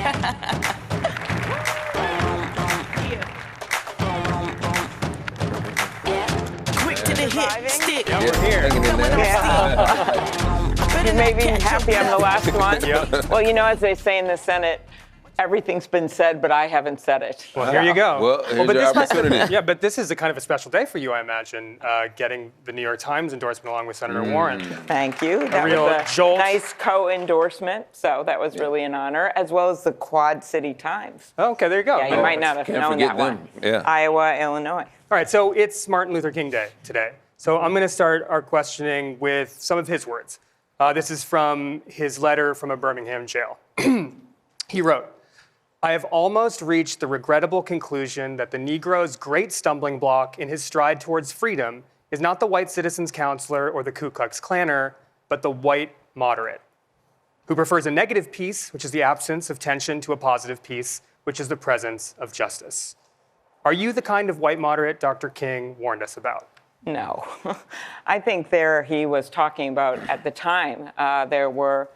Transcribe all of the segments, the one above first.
Quick to the hip, stick. Yeah, we're here. You made me happy I'm the last one. Yep. Well, you know, as they say in the Senate, everything's been said, but I haven't said it. Well, here you go. Well, here's your opportunity. Yeah, but this is a kind of a special day for you, I imagine, getting the New York Times endorsement along with Senator Warren. Thank you. That real was a jolt. nice co-endorsement, so that was really an honor, as well as the Quad City Times. Oh, okay, there you go. Yeah, you might not have Can't known forget that them. one. Yeah. Iowa, Illinois. All right, so it's Martin Luther King Day today. So I'm going to start our questioning with some of his words. This is from his letter from a Birmingham jail. He wrote, "I have almost reached the regrettable conclusion that the Negro's great stumbling block in his stride towards freedom is not the white citizen's counselor or the Ku Klux Klanner, but the white moderate, who prefers a negative peace, which is the absence of tension, to a positive peace, which is the presence of justice. Are you the kind of white moderate Dr. King warned us about?" No. I think there he was talking about, at the time, there were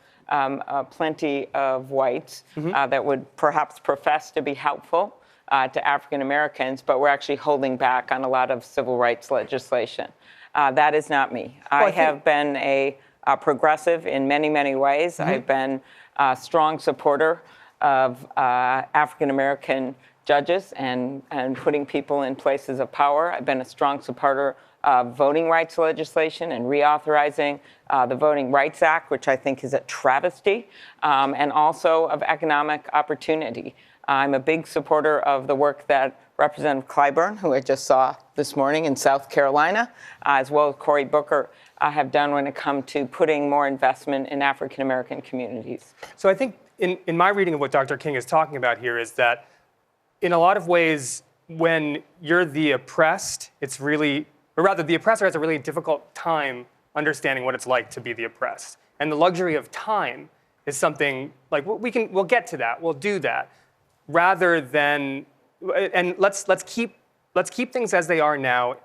plenty of whites that would perhaps profess to be helpful to African Americans, but were actually holding back on a lot of civil rights legislation. That is not me. I have been a progressive in many, many ways. I've been a strong supporter of African American judges and putting people in places of power. I've been a strong supporter of voting rights legislation and reauthorizing the Voting Rights Act, which I think is a travesty, and also of economic opportunity. I'm a big supporter of the work that Representative Clyburn, who I just saw this morning in South Carolina, as well as Cory Booker, have done when it comes to putting more investment in African American communities. So I think in my reading of what Dr. King is talking about here is that in a lot of ways, when you're the oppressed, it's really, or rather the oppressor has a really difficult time understanding what it's like to be the oppressed. And the luxury of time is something like we'll get to that, we'll do that, rather than, and let's keep things as they are now,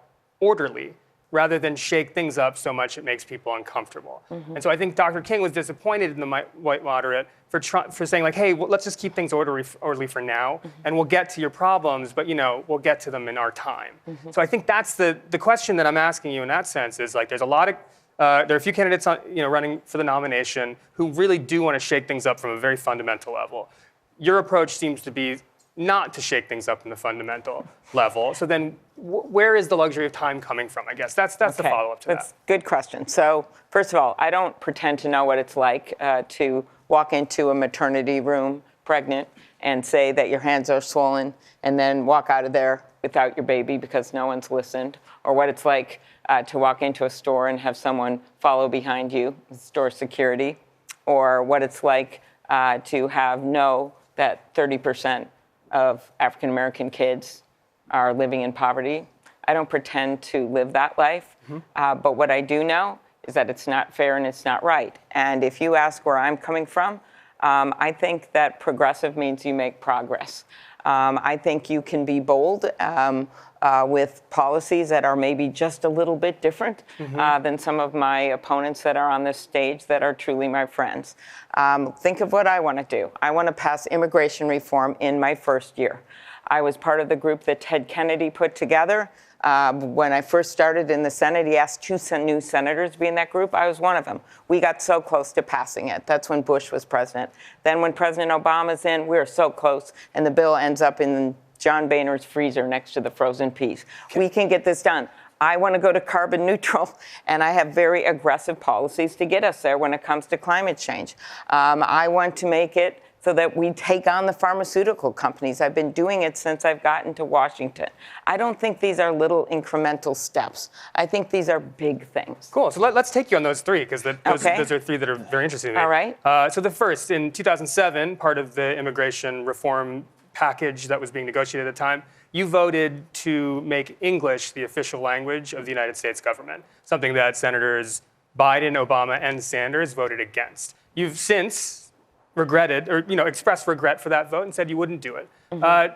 orderly, rather than shake things up so much it makes people uncomfortable. And so I think Dr. King was disappointed in the white moderate for saying like, hey, well, let's just keep things orderly for now, and we'll get to your problems, but we'll get to them in our time. So I think that's the question that I'm asking you in that sense is like, there's a lot of, there are a few candidates running for the nomination who really do want to shake things up from a very fundamental level. Your approach seems to be not to shake things up in the fundamental level. So then where is the luxury of time coming from, I guess? That's the follow-up to that. That's a good question. So first of all, I don't pretend to know what it's like to walk into a maternity room pregnant and say that your hands are swollen and then walk out of there without your baby because no one's listened, or what it's like to walk into a store and have someone follow behind you, store security, or what it's like to know that 30% of African American kids are living in poverty. I don't pretend to live that life, but what I do know is that it's not fair and it's not right. And if you ask where I'm coming from, I think that progressive means you make progress. I think you can be bold with policies that are maybe just a little bit different than some of my opponents that are on this stage that are truly my friends. Think of what I want to do. I want to pass immigration reform in my first year. I was part of the group that Ted Kennedy put together. When I first started in the Senate, he asked 2 new senators to be in that group. I was one of them. We got so close to passing it. That's when Bush was president. Then when President Obama's in, we were so close, and the bill ends up in John Boehner's freezer next to the frozen peas. We can get this done. I want to go to carbon neutral, and I have very aggressive policies to get us there when it comes to climate change. I want to make it so that we take on the pharmaceutical companies. I've been doing it since I've gotten to Washington. I don't think these are little incremental steps. I think these are big things. Cool. So let's take you on those 3, because those are 3 that are very interesting to me. All right. So the first, in 2007, part of the immigration reform package that was being negotiated at the time, you voted to make English the official language of the United States government, something that Senators Biden, Obama, and Sanders voted against. You've since regretted, or expressed regret for that vote and said you wouldn't do it.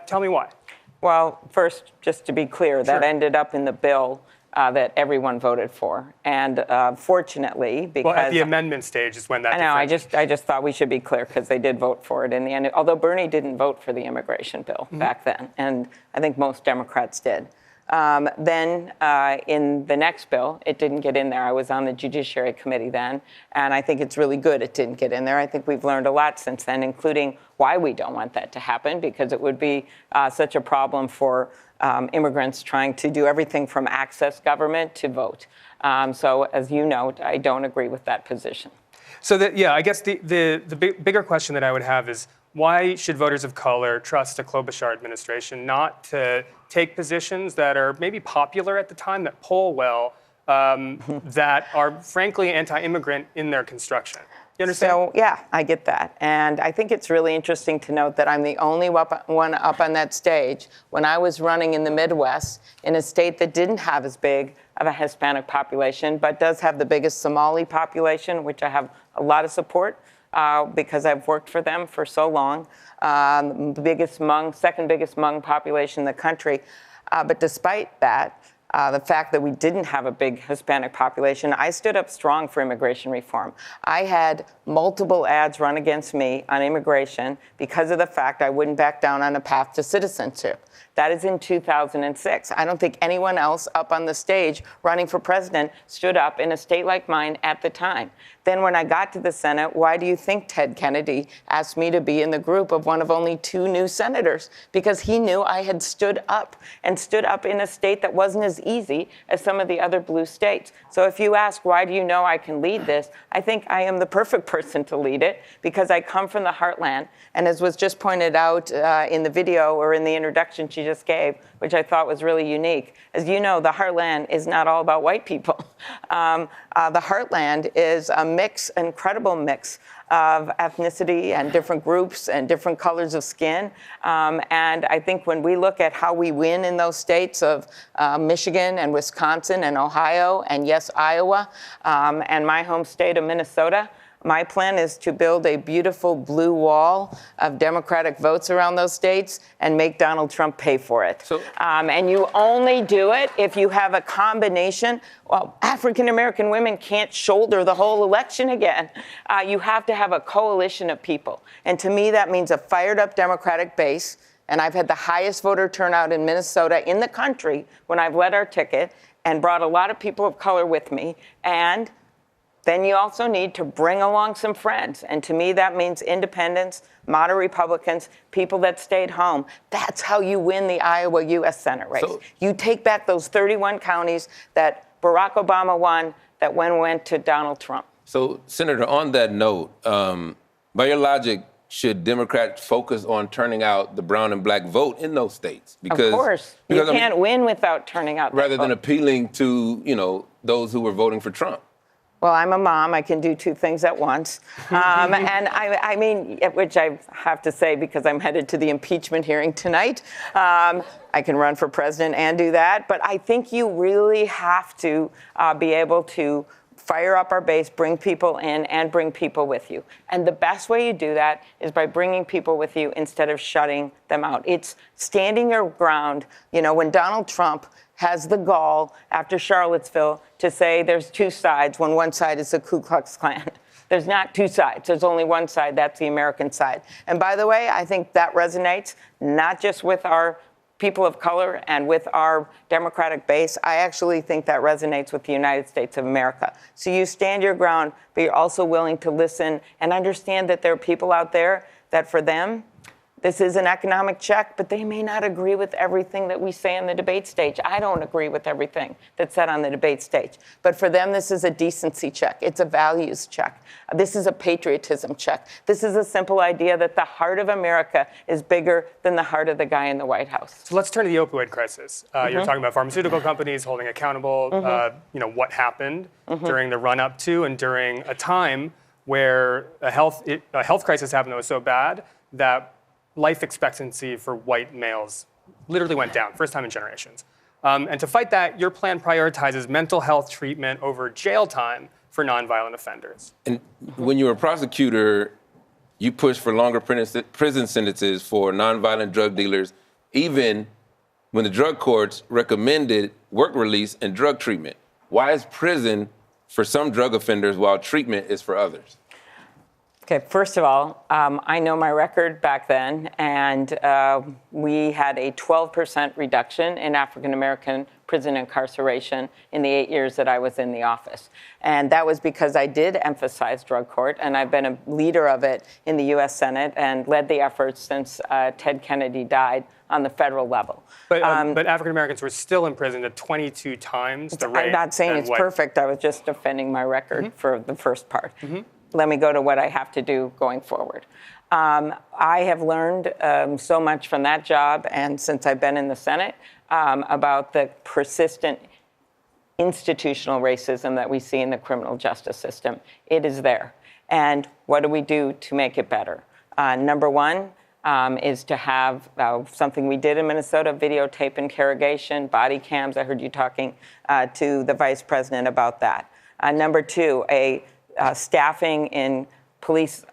Tell me why. Well, first, just to be clear, that ended up in the bill that everyone voted for. And fortunately, because... Well, at the amendment stage is when that... I know, I just thought we should be clear because they did vote for it in the end. Although Bernie didn't vote for the immigration bill back then, and I think most Democrats did. Then in the next bill, it didn't get in there. I was on the Judiciary Committee then, and I think it's really good it didn't get in there. I think we've learned a lot since then, including why we don't want that to happen, because it would be such a problem for immigrants trying to do everything from access government to vote. So as you know, I don't agree with that position. So I guess the bigger question that I would have is, why should voters of color trust a Klobuchar administration not to take positions that are maybe popular at the time, that poll well, that are frankly anti-immigrant in their construction? You understand? So, yeah, I get that. And I think it's really interesting to note that I'm the only one up on that stage when I was running in the Midwest in a state that didn't have as big of a Hispanic population, but does have the biggest Somali population, which I have a lot of support because I've worked for them for so long. The biggest Hmong, second biggest Hmong population in the country. But despite that, the fact that we didn't have a big Hispanic population, I stood up strong for immigration reform. I had multiple ads run against me on immigration because of the fact I wouldn't back down on a path to citizenship. That is in 2006. I don't think anyone else up on the stage running for president stood up in a state like mine at the time. Then when I got to the Senate, why do you think Ted Kennedy asked me to be in the group of one of only 2 new senators? Because he knew I had stood up in a state that wasn't as easy as some of the other blue states. So if you ask, why do you know I can lead this? I think I am the perfect person to lead it because I come from the heartland. And as was just pointed out in the video or in the introduction she just gave, which I thought was really unique. As you know, the heartland is not all about white people. The heartland is a mix, incredible mix of ethnicity and different groups and different colors of skin. And I think when we look at how we win in those states of Michigan and Wisconsin and Ohio and yes, Iowa, and my home state of Minnesota, my plan is to build a beautiful blue wall of Democratic votes around those states and make Donald Trump pay for it. And you only do it if you have a combination. Well, African-American women can't shoulder the whole election again. You have to have a coalition of people. And to me, that means a fired-up Democratic base. And I've had the highest voter turnout in Minnesota in the country when I've led our ticket and brought a lot of people of color with me. And then you also need to bring along some friends. And to me, that means independents, moderate Republicans, people that stayed home. That's how you win the Iowa U.S. Senate race. So, you take back those 31 counties that Barack Obama won that went to Donald Trump. So, Senator, on that note, by your logic, should Democrats focus on turning out the brown and black vote in those states? Because, of course. You can't win without turning out that rather vote. Than appealing to, those who were voting for Trump. Well, I'm a mom. I can do 2 things at once. And I mean, which I have to say, because I'm headed to the impeachment hearing tonight, I can run for president and do that. But I think you really have to be able to fire up our base, bring people in, and bring people with you. And the best way you do that is by bringing people with you instead of shutting them out. It's standing your ground. When Donald Trump has the gall after Charlottesville to say there's 2 sides when one side is the Ku Klux Klan. There's not 2 sides. There's only one side. That's the American side. And by the way, I think that resonates not just with our people of color and with our Democratic base. I actually think that resonates with the United States of America. So you stand your ground, but you're also willing to listen and understand that there are people out there that for them, this is an economic check, but they may not agree with everything that we say on the debate stage. I don't agree with everything that's said on the debate stage. But for them, this is a decency check. It's a values check. This is a patriotism check. This is a simple idea that the heart of America is bigger than the heart of the guy in the White House. So let's turn to the opioid crisis. You're talking about pharmaceutical companies holding accountable, what happened during the run-up to and during a time where a health crisis happened that was so bad that life expectancy for white males literally went down, first time in generations. And to fight that, your plan prioritizes mental health treatment over jail time for nonviolent offenders. And when you were a prosecutor, you pushed for longer prison sentences for nonviolent drug dealers, even when the drug courts recommended work release and drug treatment? Why is prison for some drug offenders while treatment is for others? Okay, first of all, I know my record back then, and we had a 12% reduction in African-American prison incarceration in the 8 years that I was in the office. And that was because I did emphasize drug court, and I've been a leader of it in the U.S. Senate and led the efforts since Ted Kennedy died on the federal level. But African-Americans were still imprisoned at 22 times the rate. I'm not saying it's perfect. I was just defending my record for the first part. Let me go to what I have to do going forward. I have learned so much from that job and since I've been in the Senate about the persistent institutional racism that we see in the criminal justice system. It is there. And what do we do to make it better? Number one is to have something we did in Minnesota, videotape interrogation, body cams. I heard you talking to the vice president about that. Number two, staffing in police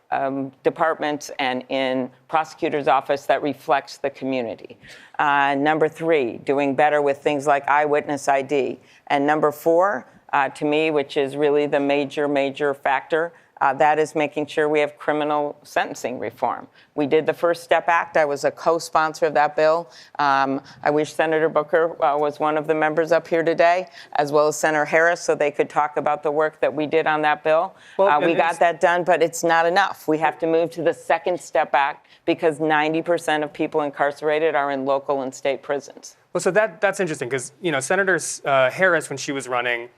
departments and in prosecutor's office that reflects the community. Number three, doing better with things like eyewitness ID. And number four, to me, which is really the major factor, that is making sure we have criminal sentencing reform. We did the First Step Act. I was a co-sponsor of that bill. I wish Senator Booker was one of the members up here today, as well as Senator Harris, so they could talk about the work that we did on that bill. We got that done, but it's not enough. We have to move to the Second Step Act because 90% of people incarcerated are in local and state prisons. Well, so that's interesting because, Senator Harris, when she was running,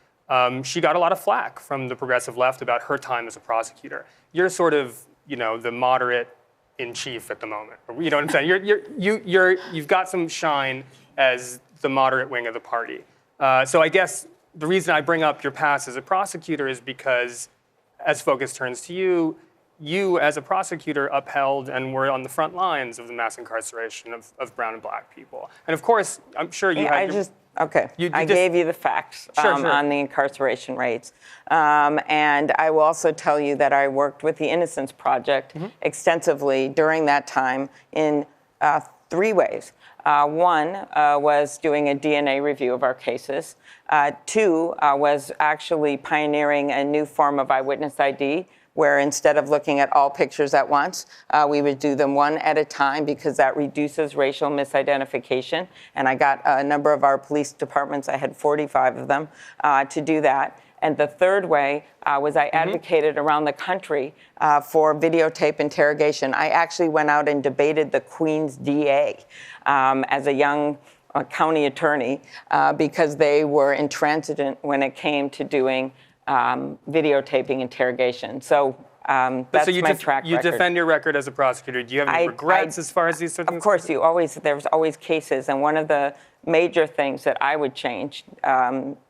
she got a lot of flack from the progressive left about her time as a prosecutor. You're sort of, the moderate in chief at the moment. You know what I'm saying? You've got some shine as the moderate wing of the party. So I guess the reason I bring up your past as a prosecutor is because, as focus turns to you, you as a prosecutor upheld and were on the front lines of the mass incarceration of brown and black people. And of course, I'm sure you had. I gave you the facts on the incarceration rates. And I will also tell you that I worked with the Innocence Project extensively during that time in 3 ways. One was doing a DNA review of our cases. 2 was actually pioneering a new form of eyewitness ID, where instead of looking at all pictures at once, we would do them one at a time because that reduces racial misidentification. And I got a number of our police departments, I had 45 of them, to do that. And the third way was I advocated around the country for videotape interrogation. I actually went out and debated the Queen's DA as a young county attorney because they were intransigent when it came to doing videotaping interrogation. So that's my track record. You defend your record as a prosecutor. Do you have any regrets as far as these sort of things? Of course, there's always cases. And one of the major things that I would change,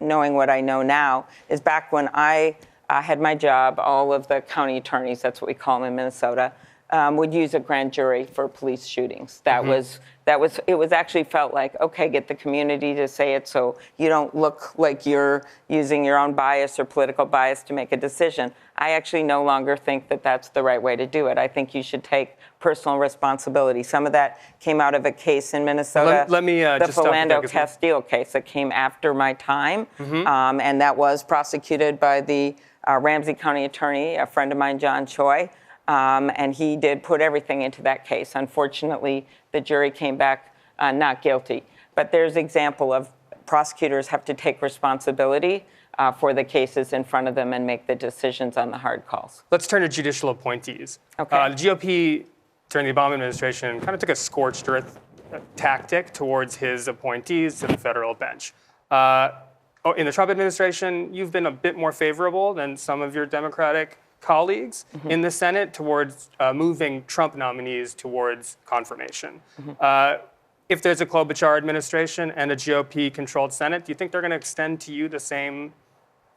knowing what I know now, is back when I had my job, all of the county attorneys, that's what we call them in Minnesota, would use a grand jury for police shootings. It was actually felt like, okay, get the community to say it so you don't look like you're using your own bias or political bias to make a decision. I actually no longer think that that's the right way to do it. I think you should take personal responsibility. Some of that came out of a case in Minnesota, let me the Philando Castile case that came after my time, and that was prosecuted by the Ramsey County attorney, a friend of mine, John Choi. And he did put everything into that case. Unfortunately, the jury came back not guilty. But there's an example of prosecutors have to take responsibility for the cases in front of them and make the decisions on the hard calls. Let's turn to judicial appointees. Okay. The GOP, during the Obama administration, kind of took a scorched earth tactic towards his appointees to the federal bench. In the Trump administration, you've been a bit more favorable than some of your Democratic colleagues in the Senate towards moving Trump nominees towards confirmation. If there's a Klobuchar administration and a GOP-controlled Senate, do you think they're going to extend to you the same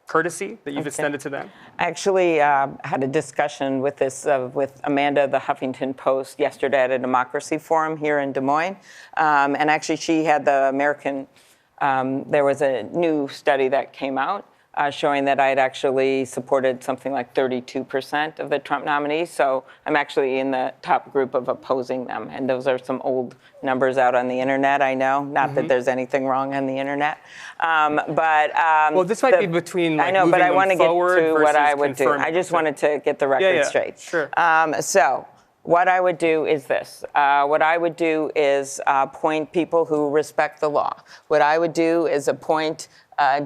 courtesy that you've extended to them? I actually had a discussion with this with Amanda, the Huffington Post, yesterday at a democracy forum here in Des Moines. And actually, she had the American, there was a new study that came out showing that I had actually supported something like 32% of the Trump nominees. So I'm actually in the top group of opposing them. And those are some old numbers out on the internet, I know. Not that there's anything wrong on the internet. Well, this might be between like, I know, but I want to get to what I would do. confirming. I just wanted to get the record straight. Sure. So what I would do is this. What I would do is appoint people who respect the law. What I would do is appoint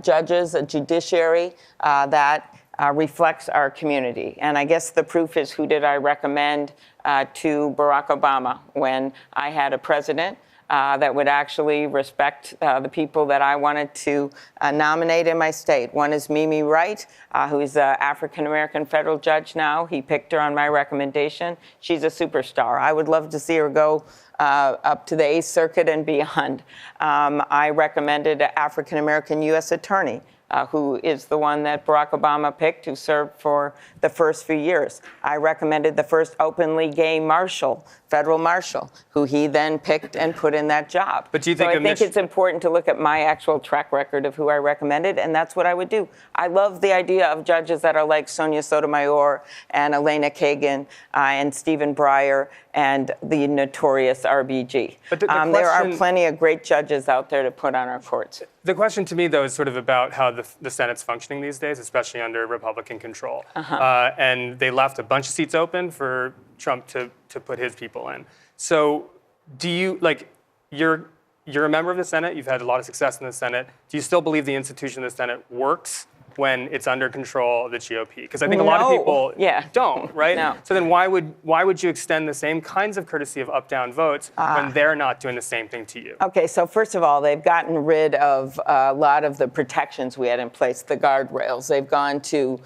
judges, a judiciary that reflects our community. And I guess the proof is, who did I recommend to Barack Obama when I had a president that would actually respect the people that I wanted to nominate in my state. One is Mimi Wright, who's an African-American federal judge now. He picked her on my recommendation. She's a superstar. I would love to see her go up to the 8th Circuit and beyond. I recommended an African-American U.S. attorney, who is the one that Barack Obama picked, who served for the first few years. I recommended the first openly gay marshal, federal marshal, who he then picked and put in that job. But do you think I think it's important to look at my actual track record of who I recommended, and that's what I would do. I love the idea of judges that are like Sonia Sotomayor and Elena Kagan and Stephen Breyer and the notorious RBG. But the there are plenty of great judges out there to put on our courts. The question to me, though, is sort of about how the Senate's functioning these days, especially under Republican control. And they left a bunch of seats open for Trump to put his people in. So do you, like, you're a member of the Senate, you've had a lot of success in the Senate. Do you still believe the institution of the Senate works when it's under control of the GOP? Because I think a lot of people don't, right? No. So then why would you extend the same kinds of courtesy of up-down votes when they're not doing the same thing to you? Okay, so first of all, they've gotten rid of a lot of the protections we had in place, the guardrails. They've gone to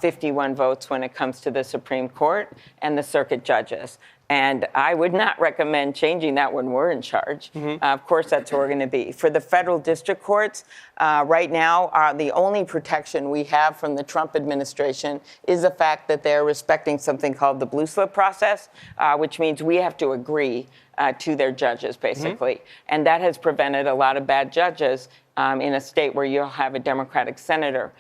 51 votes when it comes to the Supreme Court and the circuit judges. And I would not recommend changing that when we're in charge. Of course, that's where we're going to be. For the federal district courts, right now, the only protection we have from the Trump administration is the fact that they're respecting something called the blue slip process, which means we have to agree to their judges, basically. And that has prevented a lot of bad judges in a state where you'll have a Democratic senator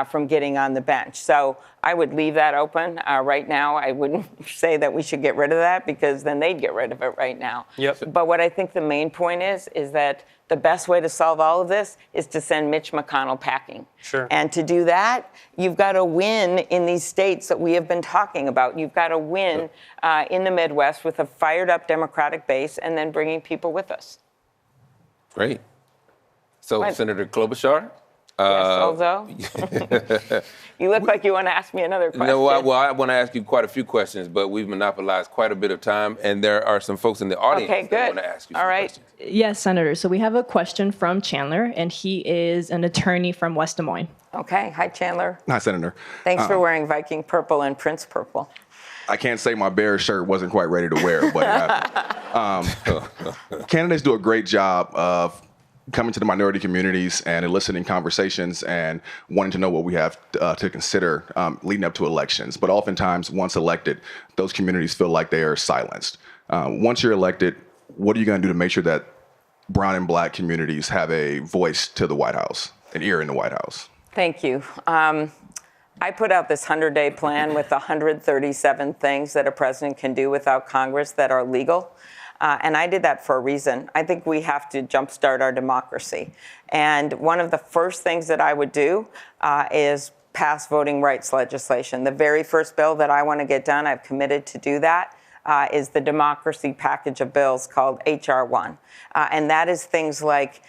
from getting on the bench. So I would leave that open right now. I wouldn't say that we should get rid of that, because then they'd get rid of it right now. But what I think the main point is that the best way to solve all of this is to send Mitch McConnell packing. And to do that, you've got to win in these states that we have been talking about. You've got to win in the Midwest with a fired up Democratic base, and then bringing people with us. Great. So, Senator Klobuchar? Yes, you look like you want to ask me another question. No, well, I want to ask you quite a few questions, but we've monopolized quite a bit of time, and there are some folks in the audience that want to ask you some questions. Yes, Senator. So we have a question from Chandler, and he is an attorney from West Des Moines. Okay. Hi, Chandler. Hi, Senator. Thanks for wearing Viking purple and Prince purple. I can't say my Bears shirt wasn't quite ready to wear, but candidates do a great job of coming to the minority communities and eliciting conversations and wanting to know what we have to consider leading up to elections. But oftentimes, once elected, those communities feel like they are silenced. Once you're elected, what are you going to do to make sure that brown and black communities have a voice to the White House, an ear in the White House? Thank you. I put out this 100-day plan with 137 things that a president can do without Congress that are legal. And I did that for a reason. I think we have to jumpstart our democracy. And one of the first things that I would do is pass voting rights legislation. The very first bill that I want to get done, I've committed to do that, is the democracy package of bills called H.R. 1. And that is things like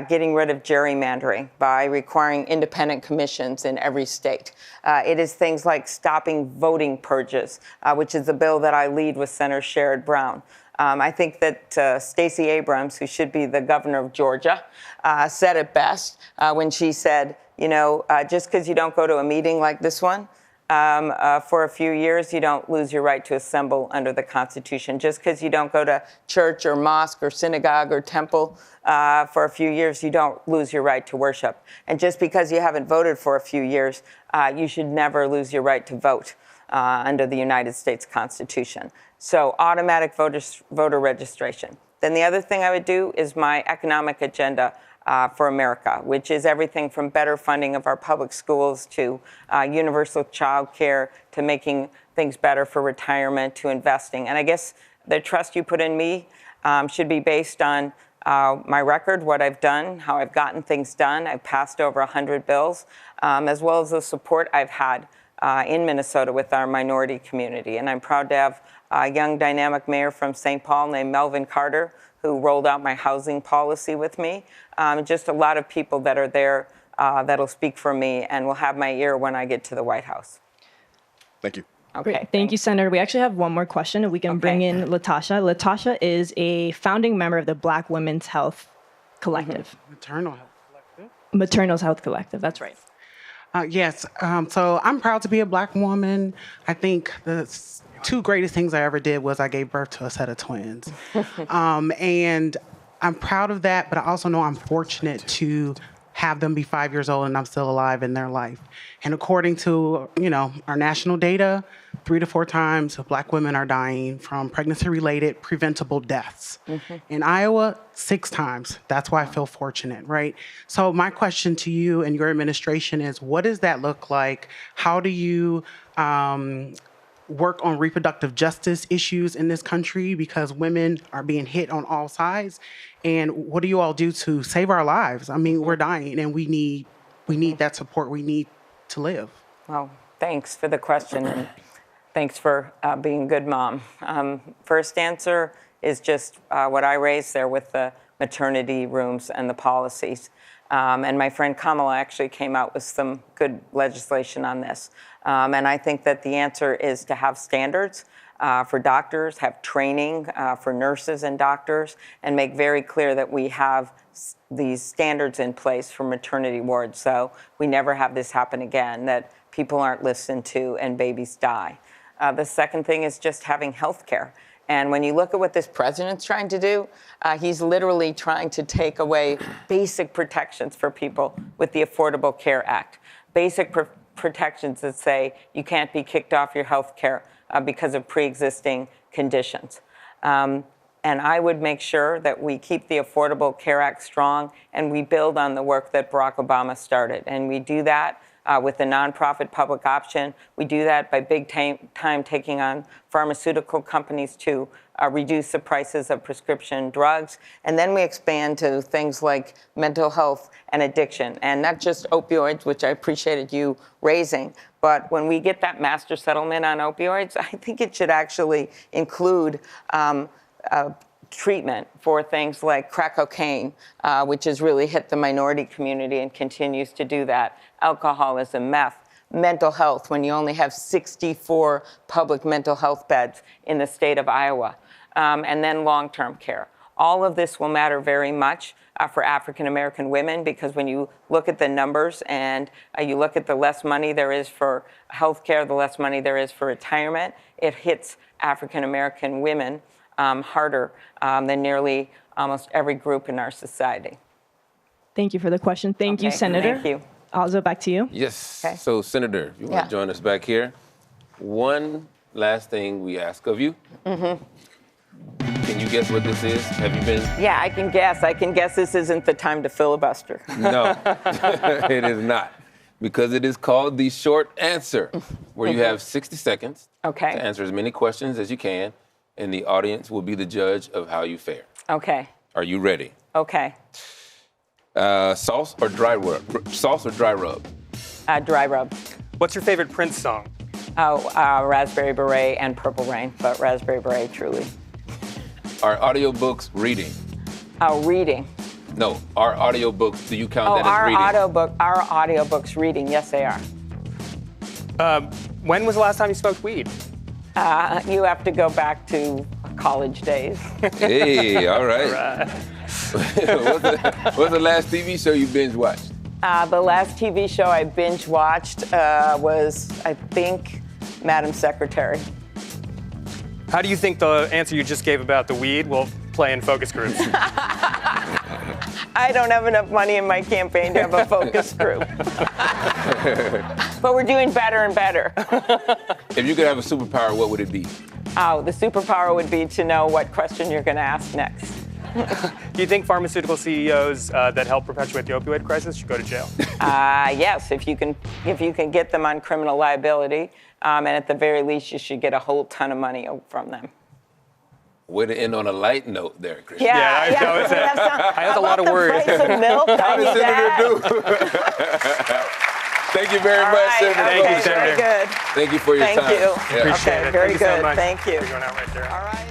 getting rid of gerrymandering by requiring independent commissions in every state. It is things like stopping voting purges, which is a bill that I lead with Senator Sherrod Brown. I think that Stacey Abrams, who should be the governor of Georgia, said it best when she said, you know, just because you don't go to a meeting like this one for a few years, you don't lose your right to assemble under the Constitution. Just because you don't go to church or mosque or synagogue or temple for a few years, you don't lose your right to worship. And just because you haven't voted for a few years, you should never lose your right to vote under the United States Constitution. So automatic voter registration. Then the other thing I would do is my economic agenda. for America, which is everything from better funding of our public schools to universal child care to making things better for retirement to investing. And I guess the trust you put in me should be based on my record, what I've done, how I've gotten things done. I've passed over 100 bills, as well as the support I've had in Minnesota with our minority community. And I'm proud to have a young dynamic mayor from St. Paul named Melvin Carter, who rolled out my housing policy with me. Just a lot of people that are there that'll speak for me and will have my ear when I get to the White House. Thank you. Okay. Great. Thank you, Senator. We actually have one more question, and we can bring in Latasha. Latasha is a founding member of the Black Women's Health Collective. Maternal Health Collective. Maternal Health Collective, that's right. Yes. So I'm proud to be a Black woman. I think the two greatest things I ever did was I gave birth to a set of twins. And I'm proud of that, but I also know I'm fortunate to have them be 5 years old and I'm still alive in their life. And according to, our national data, 3 to 4 times Black women are dying from pregnancy-related preventable deaths. In Iowa, 6 times. That's why I feel fortunate, right? So my question to you and your administration is, what does that look like? How do you work on reproductive justice issues in this country, because women are being hit on all sides? And what do you all do to save our lives? I mean, we're dying and we need that support. We need to live. Well, thanks for the question, and thanks for being a good mom. First answer is just what I raised there with the maternity rooms and the policies. And my friend Kamala actually came out with some good legislation on this. And I think that the answer is to have standards for doctors, have training for nurses and doctors, and make very clear that we have these standards in place for maternity wards, so we never have this happen again, that people aren't listened to and babies die. The second thing is just having health care. And when you look at what this president's trying to do, he's literally trying to take away basic protections for people with the Affordable Care Act. Basic protections that say you can't be kicked off your health care because of pre-existing conditions. And I would make sure that we keep the Affordable Care Act strong and we build on the work that Barack Obama started. And we do that with the nonprofit public option. We do that by big time taking on pharmaceutical companies to reduce the prices of prescription drugs. And then we expand to things like mental health and addiction, and not just opioids, which I appreciated you raising. But when we get that master settlement on opioids, I think it should actually include treatment for things like crack cocaine, which has really hit the minority community and continues to do that, alcoholism, meth, mental health, when you only have 64 public mental health beds in the state of Iowa, and then long-term care. All of this will matter very much for African-American women, because when you look at the numbers and you look at the less money there is for healthcare, the less money there is for retirement, it hits African-American women harder than nearly almost every group in our society. Thank you for the question. Thank you, Senator. Thank you. Also, back to you. Yes. Okay. So, Senator, if you want to join us back here, one last thing we ask of you. Can you guess what this is? Have you been? Yeah, I can guess. I can guess this isn't the time to filibuster. No, it is not. Because it is called the short answer, where you have 60 seconds to answer as many questions as you can, and the audience will be the judge of how you fare. Okay. Are you ready? Okay. Sauce or dry rub? Sauce or dry rub? Dry rub. What's your favorite Prince song? Raspberry Beret and Purple Rain, but Raspberry Beret truly. Are audiobooks reading? Reading. No, are audiobooks, do you count that as reading? Our audiobooks reading, yes they are. When was the last time you smoked weed? You have to go back to college days. Hey, all right. What's the last TV show you binge watched? The last TV show I binge watched was, I think, Madam Secretary. How do you think the answer you just gave about the weed will play in focus groups? I don't have enough money in my campaign to have a focus group. But we're doing better and better. If you could have a superpower, what would it be? The superpower would be to know what question you're going to ask next. Do you think pharmaceutical CEOs that help perpetuate the opioid crisis should go to jail? Yes, if you can get them on criminal liability, and at the very least, you should get a whole ton of money from them. Way to end on a light note there, Christian. Yeah, I have a lot of words. Price of milk, How does Senator do? Thank you very much, Senator. Thank you, Senator. Very good. Thank you for your time. Thank you. Appreciate Okay, it. very Thank you so good. much. Thank you. You're going out right there. All right.